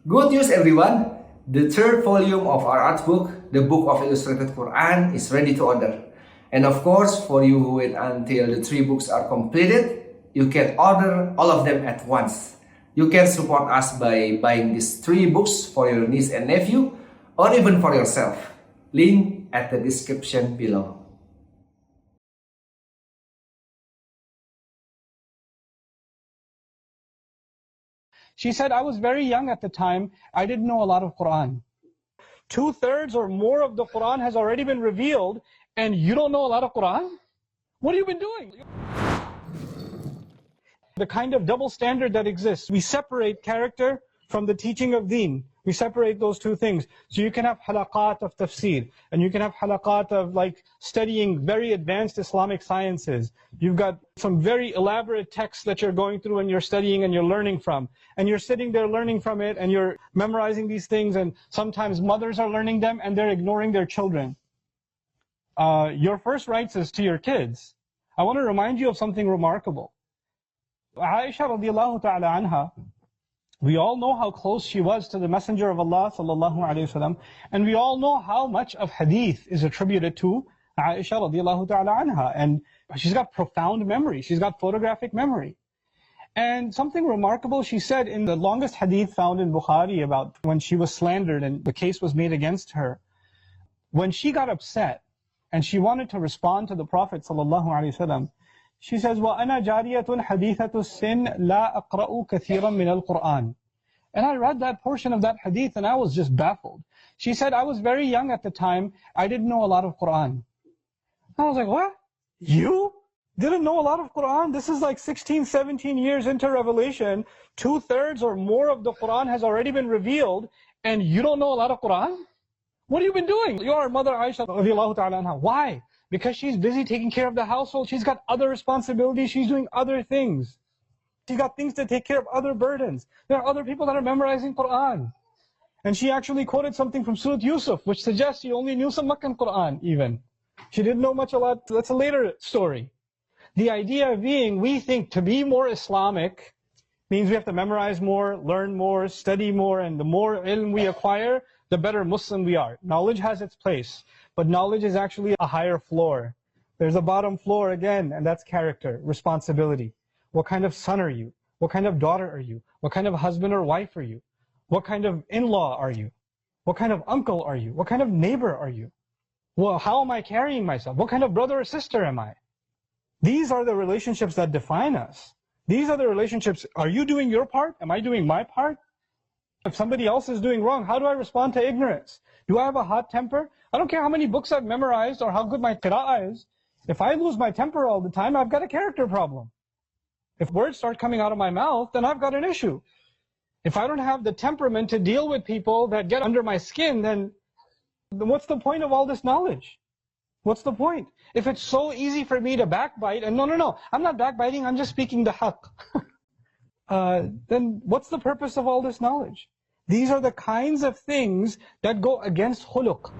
Good news, everyone! The third volume of our art book, the Book of Illustrated Quran, is ready to order. And of course, for you who wait until the 3 books are completed, you can order all of them at once. You can support us by buying these 3 books for your niece and nephew, or even for yourself. Link at the description below. She said, I was very young at the time. I didn't know a lot of Quran. 2/3 or more of the Quran has already been revealed, and you don't know a lot of Quran? What have you been doing? The kind of double standard that exists. We separate character from the teaching of deen. We separate those two things. So you can have halaqat of tafsir, and you can have halaqat of like studying very advanced Islamic sciences. You've got some very elaborate texts that you're going through and you're studying and you're learning from. And you're sitting there learning from it and you're memorizing these things, and sometimes mothers are learning them and they're ignoring their children. Your first rights is to your kids. I want to remind you of something remarkable. Aisha radiallahu ta'ala anha, we all know how close she was to the Messenger of Allah sallallahu alayhi wasallam, and we all know how much of hadith is attributed to Aisha radiallahu ta'ala anha. And she's got profound memory, she's got photographic memory. And something remarkable she said in the longest hadith found in Bukhari about when she was slandered and the case was made against her. When she got upset and she wanted to respond to the Prophet sallallahu alayhi wasallam, she says, وَأَنَا جَارِيَةٌ حَدِيثَةُ السِّنِّ لَا أَقْرَأُ كَثِيرًا مِنَ الْقُرْآنِ. And I read that portion of that hadith and I was just baffled. She said, I was very young at the time, I didn't know a lot of Quran. I was like, what? You didn't know a lot of Quran? This is like 16, 17 years into revelation. 2/3 or more of the Quran has already been revealed, and you don't know a lot of Quran? What have you been doing? Your mother Aisha radiallahu ta'ala anha. Why? Because she's busy taking care of the household. She's got other responsibilities. She's doing other things. She's got things to take care of, other burdens. There are other people that are memorizing Quran. And she actually quoted something from Surah Yusuf, which suggests she only knew some Meccan Quran even. She didn't know much a lot. That's a later story. The idea being, we think to be more Islamic means we have to memorize more, learn more, study more, and the more ilm we acquire, the better Muslim we are. Knowledge has its place, but knowledge is actually a higher floor. There's a bottom floor again, and that's character, responsibility. What kind of son are you? What kind of daughter are you? What kind of husband or wife are you? What kind of in-law are you? What kind of uncle are you? What kind of neighbor are you? Well, how am I carrying myself? What kind of brother or sister am I? These are the relationships that define us. These are the relationships. Are you doing your part? Am I doing my part? If somebody else is doing wrong, how do I respond to ignorance? Do I have a hot temper? I don't care how many books I've memorized or how good my qira'ah is. If I lose my temper all the time, I've got a character problem. If words start coming out of my mouth, then I've got an issue. If I don't have the temperament to deal with people that get under my skin, then what's the point of all this knowledge? What's the point? If it's so easy for me to backbite, and no, I'm not backbiting, I'm just speaking the haqq. Then what's the purpose of all this knowledge? These are the kinds of things that go against khuluq.